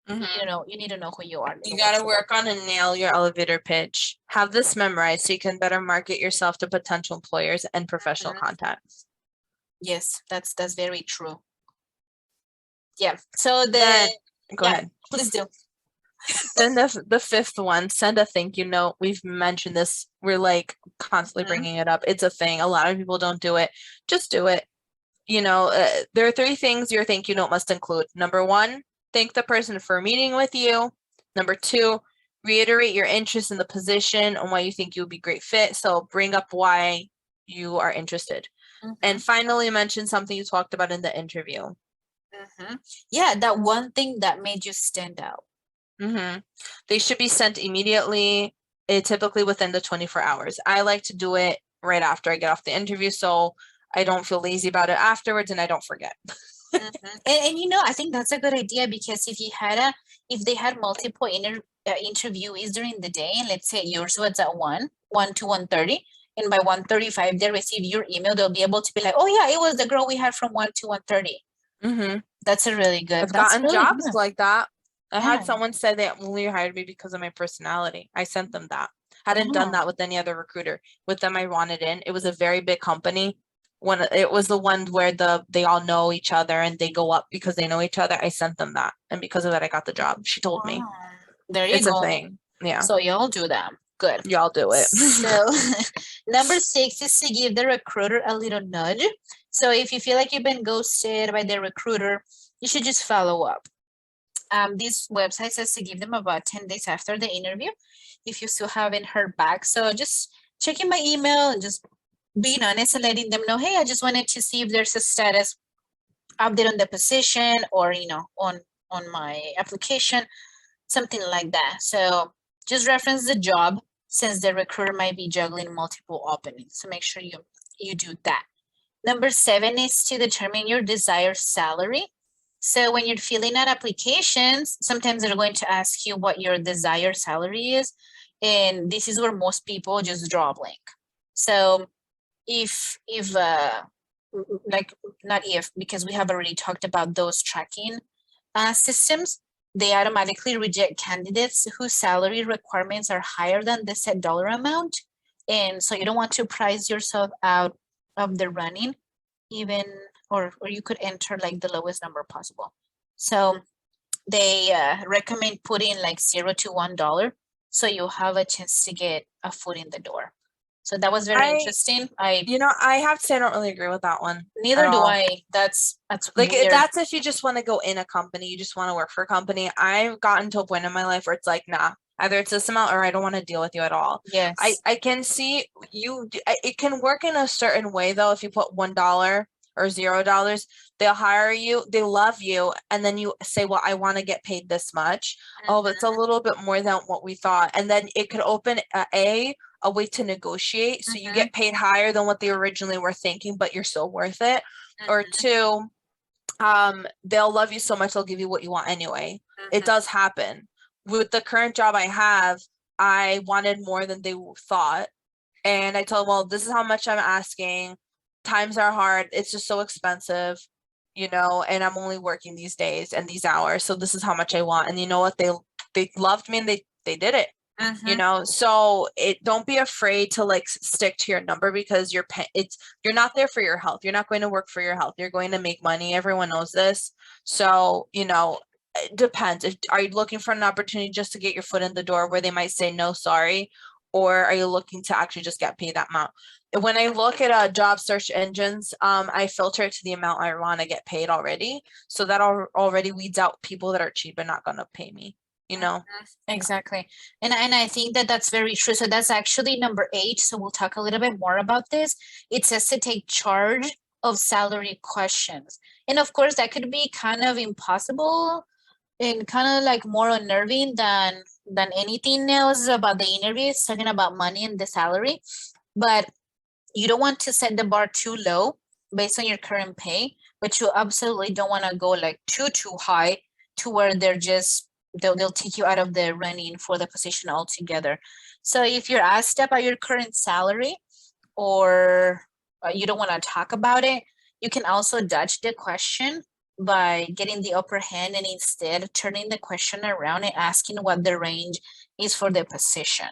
You need to know who you are. You got to work on and nail your elevator pitch. Have this memorized so you can better market yourself to potential employers and professional contacts. Yes, that's very true. Yeah. So Go ahead. Please do. Then the fifth one, send a thank you note. We've mentioned this. We're like constantly bringing it up. It's a thing. A lot of people don't do it. Just do it. There are 3 things your thank you note must include. Number 1, thank the person for meeting with you. Number 2, reiterate your interest in the position and why you think you would be a great fit. So bring up why you are interested. And finally, mention something you talked about in the interview. Yeah, that one thing that made you stand out. They should be sent immediately, typically within the 24 hours. I like to do it right after I get off the interview, so I don't feel lazy about it afterwards and I don't forget. And I think that's a good idea, because if they had multiple interviewees during the day, and let's say yours was at 1 to 1:30, and by 1:35 they receive your email, they'll be able to be like, oh yeah, it was the girl we had from 1 to 1:30. That's a really good. I've gotten jobs like that. I had someone say they only hired me because of my personality. I sent them that. Hadn't done that with any other recruiter. With them, I wanted in. It was a very big company. When it was the one where they all know each other and they go up because they know each other, I sent them that, and because of that, I got the job. She told me. There you it's go. A thing. Yeah. So y'all do that. Good. Y'all do it. So number 6 is to give the recruiter a little nudge. So if you feel like you've been ghosted by the recruiter, you should just follow up. This website says to give them about 10 days after the interview if you still haven't heard back. So just checking my email and just being honest and letting them know, hey, I just wanted to see if there's a status update on the position, or on my application, something like that. So just reference the job, since the recruiter might be juggling multiple openings. So make sure you do that. Number 7 is to determine your desired salary. So when you're filling out applications, sometimes they're going to ask you what your desired salary is. And this is where most people just draw a blank. So if not if, because we have already talked about those tracking systems, they automatically reject candidates whose salary requirements are higher than the set dollar amount. And so you don't want to price yourself out of the running, even, or you could enter like the lowest number possible. So they recommend putting like $0 to $1, so you'll have a chance to get a foot in the door. So that was very interesting. I have to say I don't really agree with that one. Neither do I. That's like weird. That's if you just want to go in a company, you just want to work for a company. I've gotten to a point in my life where it's like, nah, either it's this amount or I don't want to deal with you at all. Yes. I can see it can work in a certain way though. If you put $1 or $0, they'll hire you, they love you, and then you say, well, I want to get paid this much. Oh, but it's a little bit more than what we thought. And then it could open a way to negotiate, so you get paid higher than what they originally were thinking, but you're still worth it. Or 2, they'll love you so much they'll give you what you want anyway. It does happen. With the current job I have, I wanted more than they thought, and I told them, well, this is how much I'm asking. Times are hard, it's just so expensive, and I'm only working these days and these hours, so this is how much I want. And you know what, they loved me and they did it. So don't be afraid to like stick to your number, because you're not there for your health. You're not going to work for your health. You're going to make money. Everyone knows this. So, it depends. Are you looking for an opportunity just to get your foot in the door where they might say, no, sorry? Or are you looking to actually just get paid that amount? When I look at job search engines, I filter it to the amount I want to get paid already. So that already weeds out people that are cheap and not going to pay me. Exactly. And I think that's very true. So that's actually number 8. So we'll talk a little bit more about this. It says to take charge of salary questions. And of course, that could be kind of impossible and kind of like more unnerving than anything else about the interviews, talking about money and the salary. But you don't want to set the bar too low based on your current pay, but you absolutely don't want to go like too high to where they'll take you out of the running for the position altogether. So if you're asked about your current salary, or you don't want to talk about it, you can also dodge the question by getting the upper hand and instead turning the question around and asking what the range is for the position.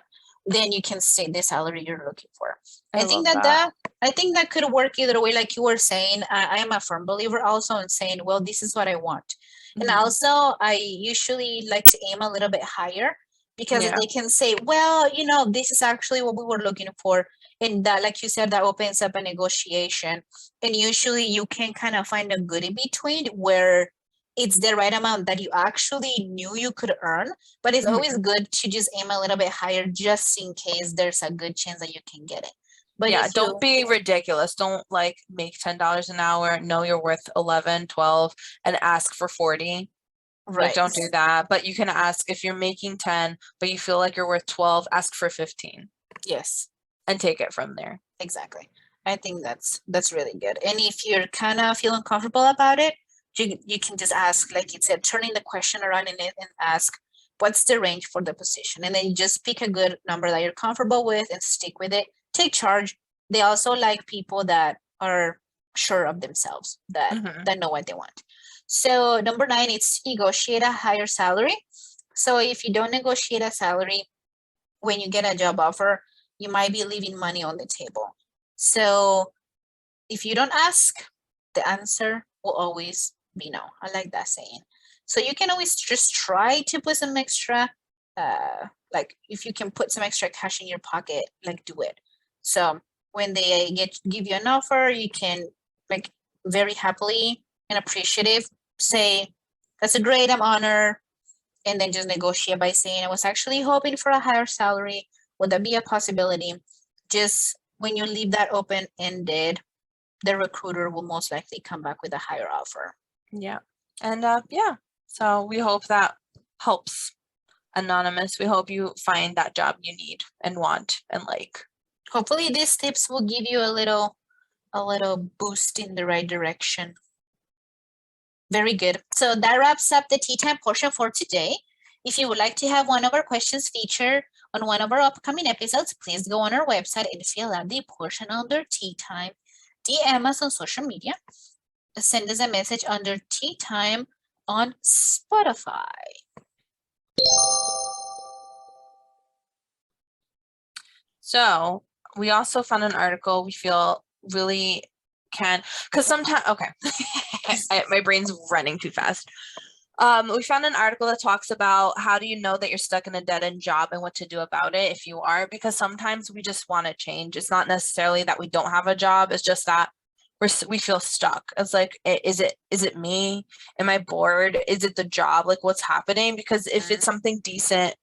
Then you can say the salary you're looking for. I think I think that could work either way. Like you were saying, I am a firm believer also in saying, well, this is what I want. And also I usually like to aim a little bit higher because they can say, well, you know, this is actually what we were looking for. And that, like you said, that opens up a negotiation. And usually you can kind of find a good in between where it's the right amount that you actually knew you could earn, but it's always good to just aim a little bit higher just in case there's a good chance that you can get it. But yeah, don't be ridiculous. Don't like make $10 an hour, know you're worth 11, 12 and ask for 40. Right. Like, don't do that. But you can ask if you're making 10, but you feel like you're worth 12, ask for 15. Yes. And take it from there. Exactly. I think that's really good. And if you're kind of feeling comfortable about it, you can just ask, like it said, turning the question around in it and ask, what's the range for the position? And then you just pick a good number that you're comfortable with and stick with it. Take charge. They also like people that are sure of themselves, that know what they want. So number 9, it's negotiate a higher salary. So if you don't negotiate a salary when you get a job offer, you might be leaving money on the table. So if you don't ask, the answer will always be no. I like that saying. So you can always just try to put some extra, like if you can put some extra cash in your pocket, like do it. So when they give you an offer, you can like very happily and appreciative say, that's a great, I'm honored. And then just negotiate by saying, I was actually hoping for a higher salary. Would that be a possibility? Just when you leave that open-ended, the recruiter will most likely come back with a higher offer. Yeah. And yeah, so we hope that helps, Anonymous. We hope you find that job you need and want and like. Hopefully these tips will give you a little boost in the right direction. Very good. So that wraps up the tea time portion for today. If you would like to have one of our questions featured on one of our upcoming episodes, please go on our website and fill out the portion under tea time. DM us on social media. Send us a message under tea time on Spotify. So we also found an article we feel really can, because sometimes, okay, my brain's running too fast. We found an article that talks about how do you know that you're stuck in a dead-end job and what to do about it if you are, because sometimes we just want to change. It's not necessarily that we don't have a job. It's just that we feel stuck. It's like, is it me? Am I bored? Is it the job? Like, what's happening? Because if it's something decent,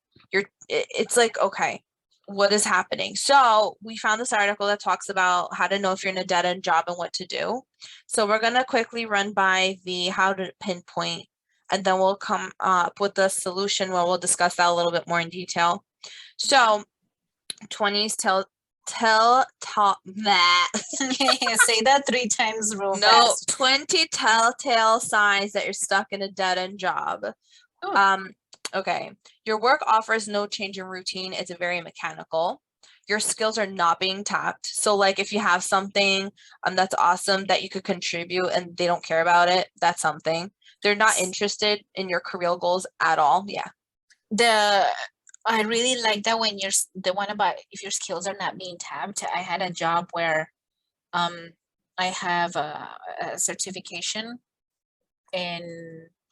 it's like, okay, what is happening? So we found this article that talks about how to know if you're in a dead-end job and what to do. So we're going to quickly run by the how to pinpoint, and then we'll come up with the solution where we'll discuss that a little bit more in detail. So 20s telltale say that 3 times real fast. 20 telltale signs that you're stuck in a dead-end job. Okay, your work offers no change in routine. It's very mechanical. Your skills are not being tapped. So like if you have something that's awesome that you could contribute and they don't care about it, that's something. They're not interested in your career goals at all. Yeah. I really like that when you're the one about if your skills are not being tapped. I had a job where I have a certification and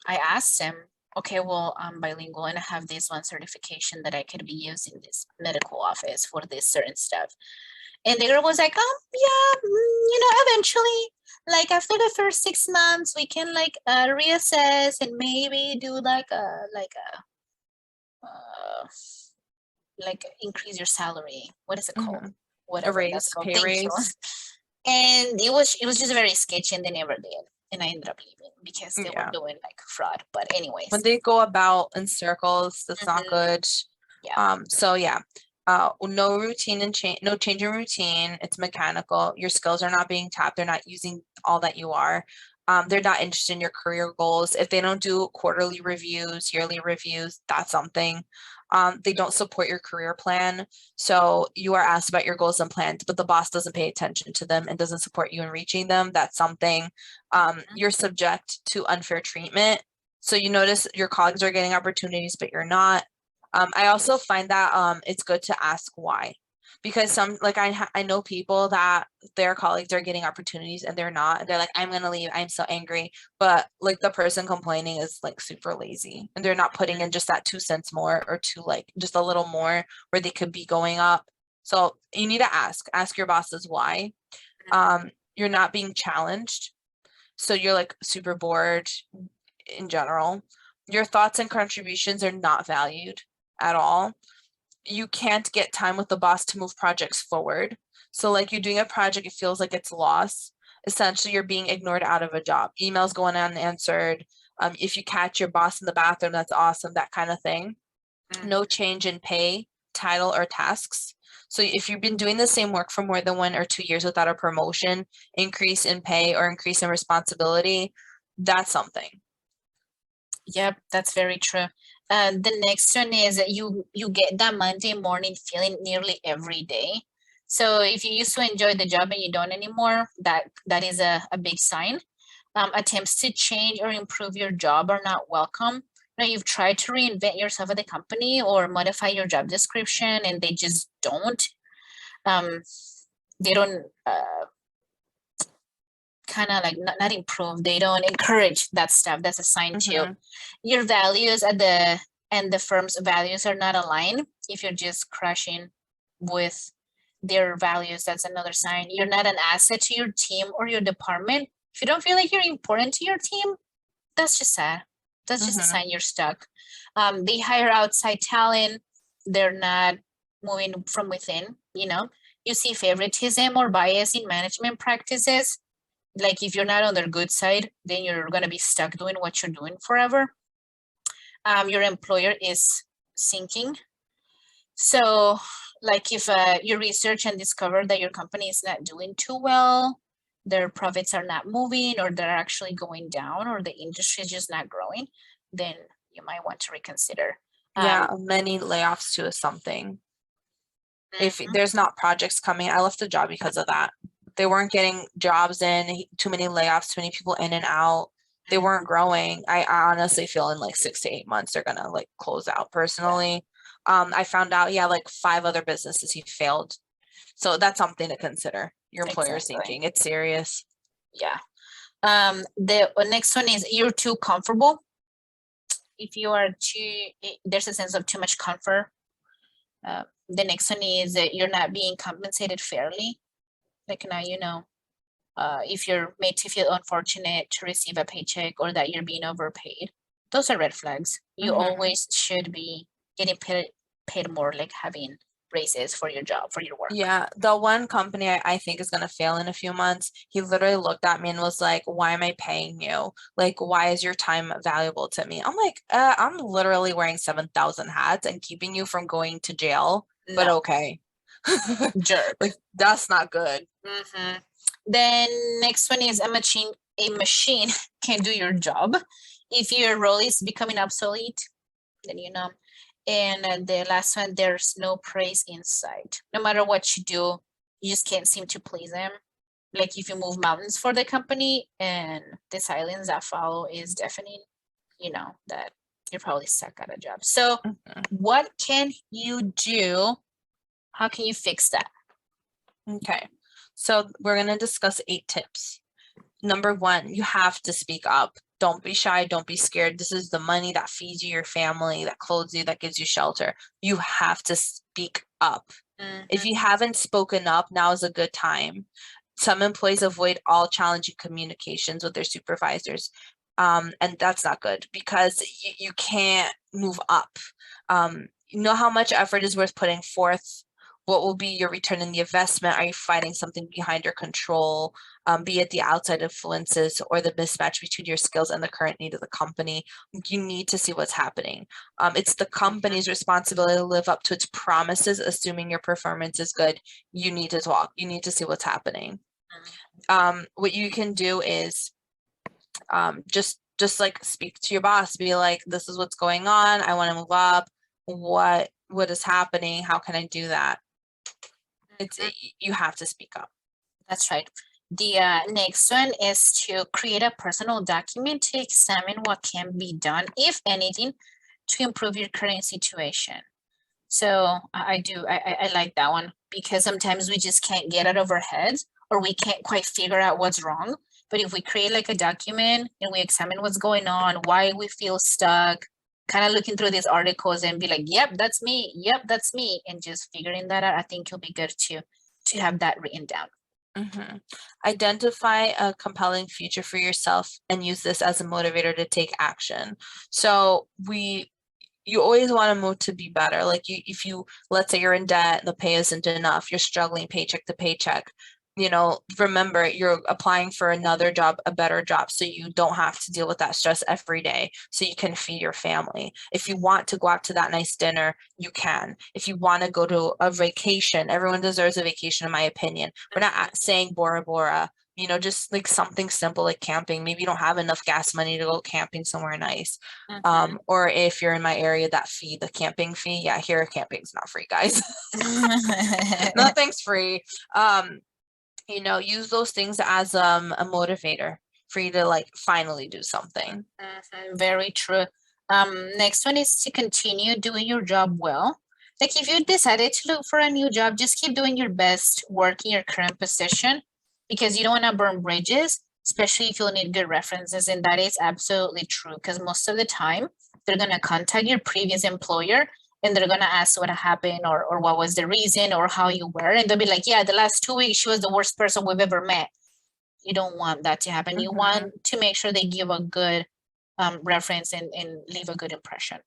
I asked them, okay, well, I'm bilingual and I have this one certification that I could be using this medical office for this certain stuff. And the girl was like, yeah, eventually, like after the first 6 months, we can like reassess and maybe do like increase your salary. What is it called? Whatever that's called. Pay raise. And it was just very sketchy and they never did. And I ended up leaving because they were doing like fraud. But anyways. When they go about in circles, that's not good. Yeah. So yeah. No routine and no change in routine. It's mechanical. Your skills are not being tapped. They're not using all that you are. They're not interested in your career goals. If they don't do quarterly reviews, yearly reviews, that's something. They don't support your career plan. So you are asked about your goals and plans, but the boss doesn't pay attention to them and doesn't support you in reaching them. That's something. You're subject to unfair treatment. So you notice your colleagues are getting opportunities, but you're not. I also find that it's good to ask why, because some, like I know people that their colleagues are getting opportunities and they're not, and they're like, I'm gonna leave, I'm so angry, but like the person complaining is like super lazy and they're not putting in just that 2 cents more or two, like just a little more where they could be going up. So you need to ask your bosses why. You're not being challenged, so you're like super bored in general. Your thoughts and contributions are not valued at all. You can't get time with the boss to move projects forward. So like you're doing a project, it feels like it's lost. Essentially, you're being ignored out of a job. Emails going unanswered. If you catch your boss in the bathroom, that's awesome, that kind of thing. No change in pay, title, or tasks. So if you've been doing the same work for more than 1 or 2 years without a promotion, increase in pay, or increase in responsibility, that's something. Yep, that's very true. The next one is that you get that Monday morning feeling nearly every day. So if you used to enjoy the job and you don't anymore, that is a big sign. Attempts to change or improve your job are not welcome. You know, you've tried to reinvent yourself at the company or modify your job description, and they just don't. They don't kind of like not improve. They don't encourage that stuff. That's a sign too. Your values at the firm's values are not aligned. If you're just crashing with their values, that's another sign. You're not an asset to your team or your department. If you don't feel like you're important to your team, that's just sad. That's just a sign you're stuck. They hire outside talent. They're not moving from within, you know. You see favoritism or bias in management practices. Like if you're not on their good side, then you're going to be stuck doing what you're doing forever. Your employer is sinking. So like if you research and discover that your company is not doing too well, their profits are not moving, or they're actually going down, or the industry is just not growing, then you might want to reconsider. Yeah, many layoffs too is something. If there's not projects coming, I left the job because of that. They weren't getting jobs in, too many layoffs, too many people in and out. They weren't growing. I honestly feel in like 6 to 8 months, they're gonna like close out personally. I found out, yeah, like 5 other businesses he failed. So that's something to consider. Your employer is thinking it's serious. Yeah. The next one is you're too comfortable. If you are there's a sense of too much comfort. The next one is that you're not being compensated fairly. Like now, you know, if you're made to feel unfortunate to receive a paycheck or that you're being overpaid, those are red flags. You always should be getting paid more, like having raises for your job, for your work. Yeah, the one company I think is going to fail in a few months, he literally looked at me and was like, why am I paying you? Like, why is your time valuable to me? I'm like, I'm literally wearing 7,000 hats and keeping you from going to jail, but okay. Jerk. Like, that's not good. Then next one is a machine can do your job. If your role is becoming obsolete, then you know. And the last one, there's no praise in sight. No matter what you do, you just can't seem to please them. Like if you move mountains for the company and the silence that follow is deafening, you know that you're probably stuck at a job. So what can you do? How can you fix that? Okay, so we're going to discuss 8 tips. Number 1, you have to speak up. Don't be shy. Don't be scared. This is the money that feeds you, your family, that clothes you, that gives you shelter. You have to speak up. If you haven't spoken up, now is a good time. Some employees avoid all challenging communications with their supervisors. And that's not good because you can't move up. You know how much effort is worth putting forth? What will be your return in the investment? Are you fighting something behind your control, be it the outside influences or the mismatch between your skills and the current need of the company? You need to see what's happening. It's the company's responsibility to live up to its promises, assuming your performance is good. You need to talk. You need to see what's happening. What you can do is just like speak to your boss, be like, this is what's going on. I want to move up. what is happening, how can I do that? You have to speak up. That's right. The next one is to create a personal document to examine what can be done, if anything, to improve your current situation. So I like that one, because sometimes we just can't get out of our heads, or we can't quite figure out what's wrong. But if we create like a document and we examine what's going on, why we feel stuck, kind of looking through these articles and be like, yep, that's me. Yep, that's me. And just figuring that out, I think it'll be good to have that written down. Identify a compelling future for yourself and use this as a motivator to take action. So you always want to move to be better. Like if you, let's say you're in debt, the pay isn't enough, you're struggling paycheck to paycheck, remember you're applying for another job, a better job, so you don't have to deal with that stress every day, so you can feed your family. If you want to go out to that nice dinner, you can. If you want to go to a vacation, everyone deserves a vacation, in my opinion. We're not saying Bora Bora, just like something simple like camping. Maybe you don't have enough gas money to go camping somewhere nice. Or if you're in my area, that fee, the camping fee. Yeah, here camping's not free, guys. Nothing's free. Use those things as a motivator for you to like finally do something. Very true. Next one is to continue doing your job well. Like if you decided to look for a new job, just keep doing your best work in your current position, because you don't want to burn bridges, especially if you'll need good references. And that is absolutely true, because most of the time they're going to contact your previous employer and they're going to ask what happened, or what was the reason, or how you were. And they'll be like, yeah, the last 2 weeks, she was the worst person we've ever met. You don't want that to happen. You want to make sure they give a good reference and leave a good impression.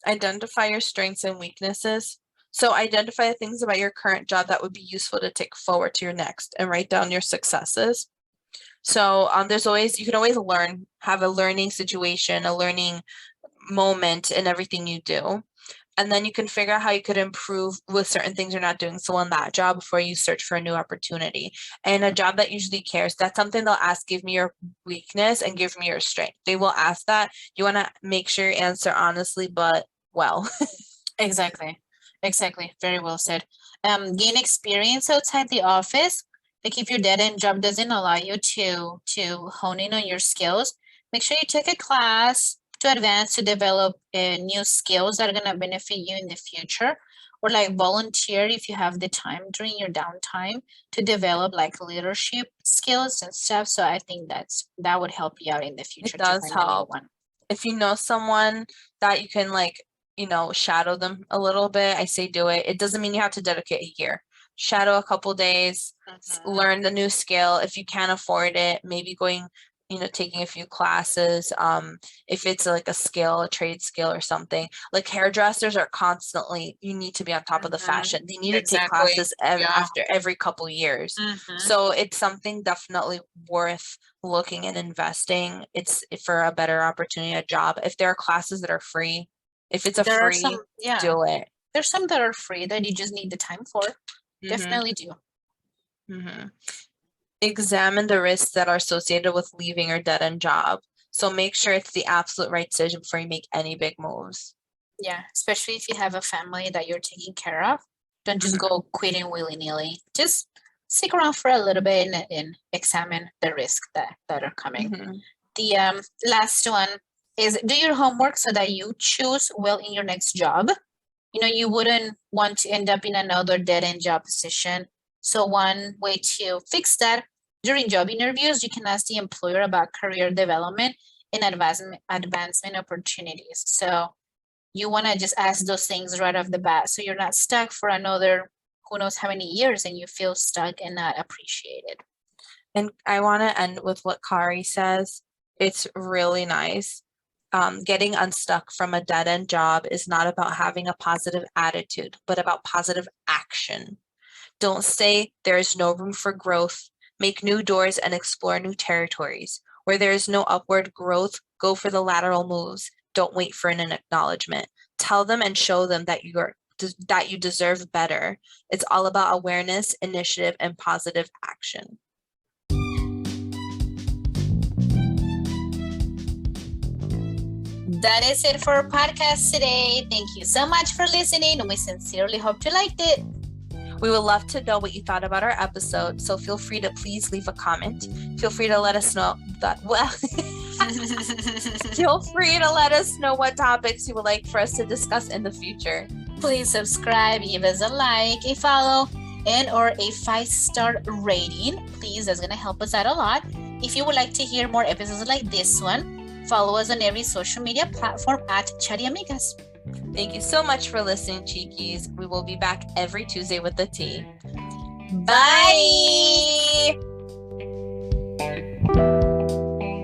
Identify your strengths and weaknesses. So identify the things about your current job that would be useful to take forward to your next, and write down your successes. So you can always learn, have a learning situation, a learning moment in everything you do. And then you can figure out how you could improve with certain things you're not doing so well in that job before you search for a new opportunity. And a job that usually cares, that's something they'll ask, give me your weakness and give me your strength. They will ask that. You want to make sure you answer honestly, but well. Exactly. Very well said. Gain experience outside the office. Like if your dead-end job doesn't allow you to hone in on your skills, make sure you take a class to advance, to develop new skills that are going to benefit you in the future, or like volunteer if you have the time during your downtime to develop like leadership skills and stuff. So I think that would help you out in the future. It does help. If you know someone that you can shadow them a little bit, I say do it. It doesn't mean you have to dedicate a year. Shadow a couple days, learn the new skill. If you can't afford it, maybe going taking a few classes, if it's like a trade skill or something. Like hairdressers are constantly, you need to be on top of the fashion. They need to take classes after every couple years. So it's something definitely worth looking and investing. It's for a better opportunity, a job. If there are classes that are free, if it's do it. There's some that are free that you just need the time for. Definitely do. Examine the risks that are associated with leaving your dead-end job. So make sure it's the absolute right decision before you make any big moves. Yeah, especially if you have a family that you're taking care of. Don't just go quitting willy-nilly. Just stick around for a little bit and examine the risks that are coming. The last one is do your homework so that you choose well in your next job. You wouldn't want to end up in another dead-end job position. So one way to fix that, during job interviews, you can ask the employer about career development and advancement opportunities. So you want to just ask those things right off the bat, so you're not stuck for another who knows how many years and you feel stuck and not appreciated. And I want to end with what Kari says. It's really nice. Getting unstuck from a dead-end job is not about having a positive attitude, but about positive action. Don't say there is no room for growth. Make new doors and explore new territories. Where there is no upward growth, go for the lateral moves. Don't wait for an acknowledgement. Tell them and show them that you deserve better. It's all about awareness, initiative, and positive action. That is it for our podcast today. Thank you so much for listening, and we sincerely hope you liked it. We would love to know what you thought about our episode, so feel free to please leave a comment. Feel free to let us know feel free to let us know what topics you would like for us to discuss in the future. Please subscribe, give us a like, a follow, and or a 5-star rating. Please, that's going to help us out a lot. If you would like to hear more episodes like this one, follow us on every social media platform at Chatty Amigas. Thank you so much for listening, Chiquis. We will be back every Tuesday with the tea. Bye!